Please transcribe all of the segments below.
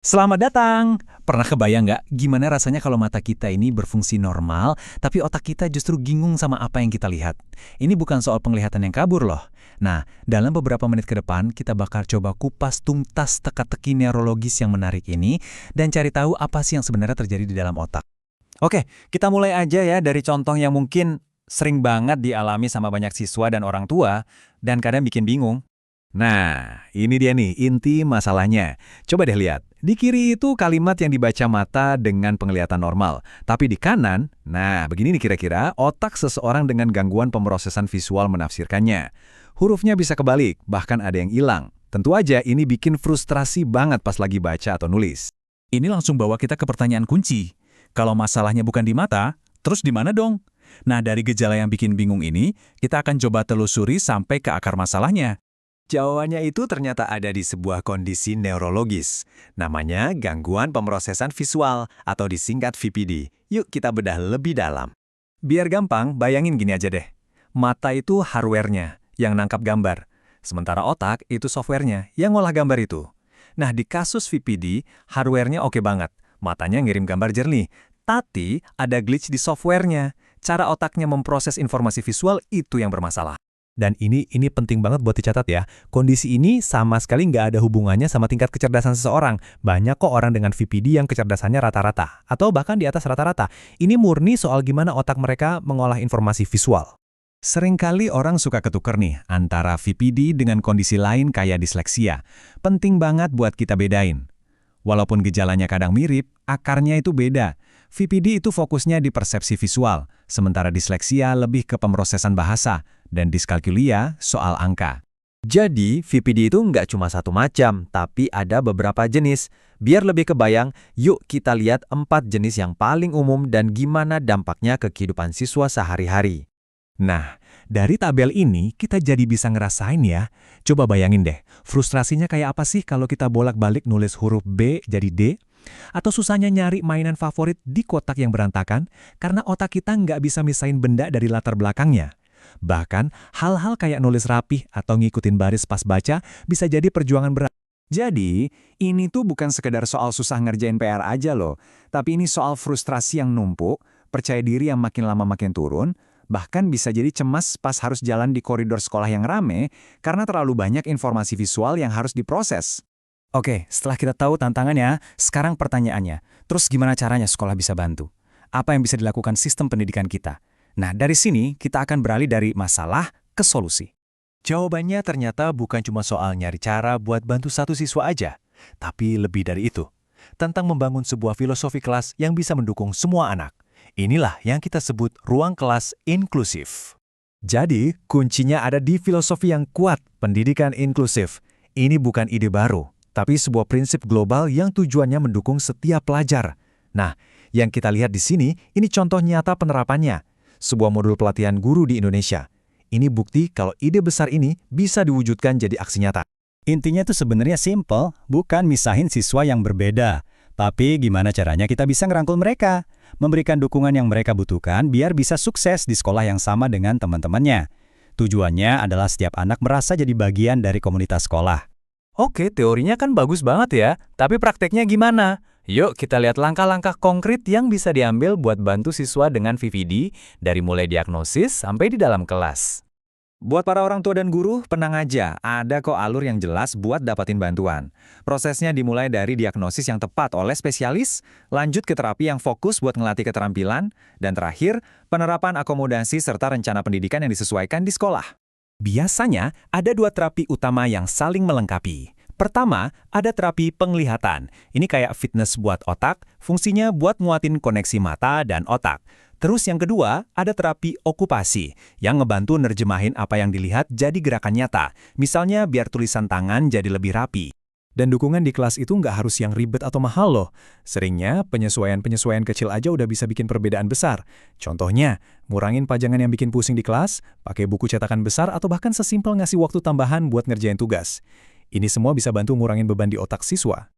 Selamat datang! Pernah kebayang nggak gimana rasanya kalau mata kita ini berfungsi normal, tapi otak kita justru bingung sama apa yang kita lihat? Ini bukan soal penglihatan yang kabur loh. Nah, dalam beberapa menit ke depan, kita bakal coba kupas tuntas teka-teki neurologis yang menarik ini dan cari tahu apa sih yang sebenarnya terjadi di dalam otak. Oke, kita mulai aja ya dari contoh yang mungkin sering banget dialami sama banyak siswa dan orang tua, dan kadang bikin bingung. Nah, ini dia nih inti masalahnya. Coba deh lihat. Di kiri itu kalimat yang dibaca mata dengan penglihatan normal. Tapi di kanan, nah begini nih kira-kira otak seseorang dengan gangguan pemrosesan visual menafsirkannya. Hurufnya bisa kebalik, bahkan ada yang hilang. Tentu aja ini bikin frustrasi banget pas lagi baca atau nulis. Ini langsung bawa kita ke pertanyaan kunci. Kalau masalahnya bukan di mata, terus di mana dong? Nah, dari gejala yang bikin bingung ini, kita akan coba telusuri sampai ke akar masalahnya. Jawabannya itu ternyata ada di sebuah kondisi neurologis. Namanya gangguan pemrosesan visual atau disingkat VPD. Yuk kita bedah lebih dalam. Biar gampang, bayangin gini aja deh. Mata itu hardware-nya yang nangkap gambar, sementara otak itu software-nya yang ngolah gambar itu. Nah, di kasus VPD, hardware-nya oke banget. Matanya ngirim gambar jernih, tapi ada glitch di software-nya. Cara otaknya memproses informasi visual itu yang bermasalah. Dan ini penting banget buat dicatat ya. Kondisi ini sama sekali nggak ada hubungannya sama tingkat kecerdasan seseorang. Banyak kok orang dengan VPD yang kecerdasannya rata-rata, atau bahkan di atas rata-rata. Ini murni soal gimana otak mereka mengolah informasi visual. Seringkali orang suka ketuker nih antara VPD dengan kondisi lain kayak disleksia. Penting banget buat kita bedain. Walaupun gejalanya kadang mirip, akarnya itu beda. VPD itu fokusnya di persepsi visual, sementara disleksia lebih ke pemrosesan bahasa, dan diskalkulia soal angka. Jadi, VPD itu nggak cuma satu macam, tapi ada beberapa jenis. Biar lebih kebayang, yuk kita lihat 4 jenis yang paling umum dan gimana dampaknya ke kehidupan siswa sehari-hari. Nah, dari tabel ini kita jadi bisa ngerasain ya. Coba bayangin deh, frustrasinya kayak apa sih kalau kita bolak-balik nulis huruf B jadi D? Atau susahnya nyari mainan favorit di kotak yang berantakan karena otak kita nggak bisa misahin benda dari latar belakangnya. Bahkan, hal-hal kayak nulis rapih atau ngikutin baris pas baca bisa jadi perjuangan berat. Jadi, ini tuh bukan sekedar soal susah ngerjain PR aja loh, tapi ini soal frustrasi yang numpuk, percaya diri yang makin lama makin turun, bahkan bisa jadi cemas pas harus jalan di koridor sekolah yang rame karena terlalu banyak informasi visual yang harus diproses. Oke, setelah kita tahu tantangannya, sekarang pertanyaannya, terus gimana caranya sekolah bisa bantu? Apa yang bisa dilakukan sistem pendidikan kita? Nah, dari sini kita akan beralih dari masalah ke solusi. Jawabannya ternyata bukan cuma soal nyari cara buat bantu satu siswa aja, tapi lebih dari itu. Tentang membangun sebuah filosofi kelas yang bisa mendukung semua anak. Inilah yang kita sebut ruang kelas inklusif. Jadi, kuncinya ada di filosofi yang kuat, pendidikan inklusif. Ini bukan ide baru, tapi sebuah prinsip global yang tujuannya mendukung setiap pelajar. Nah, yang kita lihat di sini, ini contoh nyata penerapannya. Sebuah modul pelatihan guru di Indonesia. Ini bukti kalau ide besar ini bisa diwujudkan jadi aksi nyata. Intinya itu sebenarnya simple, bukan misahin siswa yang berbeda. Tapi gimana caranya kita bisa ngerangkul mereka? Memberikan dukungan yang mereka butuhkan biar bisa sukses di sekolah yang sama dengan teman-temannya. Tujuannya adalah setiap anak merasa jadi bagian dari komunitas sekolah. Oke, teorinya kan bagus banget ya, tapi prakteknya gimana? Yuk kita lihat langkah-langkah konkret yang bisa diambil buat bantu siswa dengan VPD dari mulai diagnosis sampai di dalam kelas. Buat para orang tua dan guru, tenang aja, ada kok alur yang jelas buat dapatin bantuan. Prosesnya dimulai dari diagnosis yang tepat oleh spesialis, lanjut ke terapi yang fokus buat ngelatih keterampilan, dan terakhir, penerapan akomodasi serta rencana pendidikan yang disesuaikan di sekolah. Biasanya, ada 2 terapi utama yang saling melengkapi. Pertama, ada terapi penglihatan. Ini kayak fitness buat otak, fungsinya buat nguatin koneksi mata dan otak. Terus yang kedua, ada terapi okupasi, yang ngebantu nerjemahin apa yang dilihat jadi gerakan nyata. Misalnya biar tulisan tangan jadi lebih rapi. Dan dukungan di kelas itu nggak harus yang ribet atau mahal loh. Seringnya, penyesuaian-penyesuaian kecil aja udah bisa bikin perbedaan besar. Contohnya, ngurangin pajangan yang bikin pusing di kelas, pakai buku cetakan besar, atau bahkan sesimpel ngasih waktu tambahan buat ngerjain tugas. Ini semua bisa bantu ngurangin beban di otak siswa.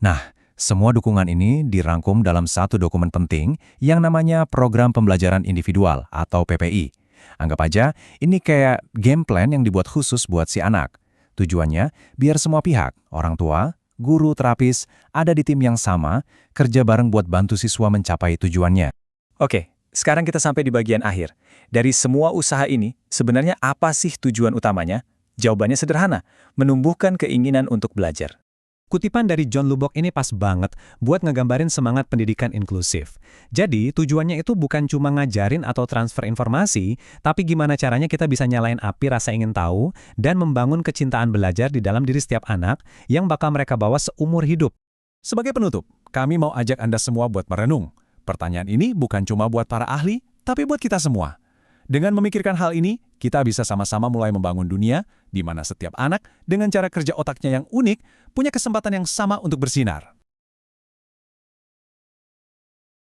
Nah, semua dukungan ini dirangkum dalam satu dokumen penting yang namanya Program Pembelajaran Individual atau PPI. Anggap aja, ini kayak game plan yang dibuat khusus buat si anak. Tujuannya, biar semua pihak, orang tua, guru, terapis, ada di tim yang sama, kerja bareng buat bantu siswa mencapai tujuannya. Oke, sekarang kita sampai di bagian akhir. Dari semua usaha ini, sebenarnya apa sih tujuan utamanya? Jawabannya sederhana, menumbuhkan keinginan untuk belajar. Kutipan dari John Lubbock ini pas banget buat ngegambarin semangat pendidikan inklusif. Jadi, tujuannya itu bukan cuma ngajarin atau transfer informasi, tapi gimana caranya kita bisa nyalain api rasa ingin tahu dan membangun kecintaan belajar di dalam diri setiap anak yang bakal mereka bawa seumur hidup. Sebagai penutup, kami mau ajak Anda semua buat merenung. Pertanyaan ini bukan cuma buat para ahli, tapi buat kita semua. Dengan memikirkan hal ini, kita bisa sama-sama mulai membangun dunia di mana setiap anak dengan cara kerja otaknya yang unik punya kesempatan yang sama untuk bersinar.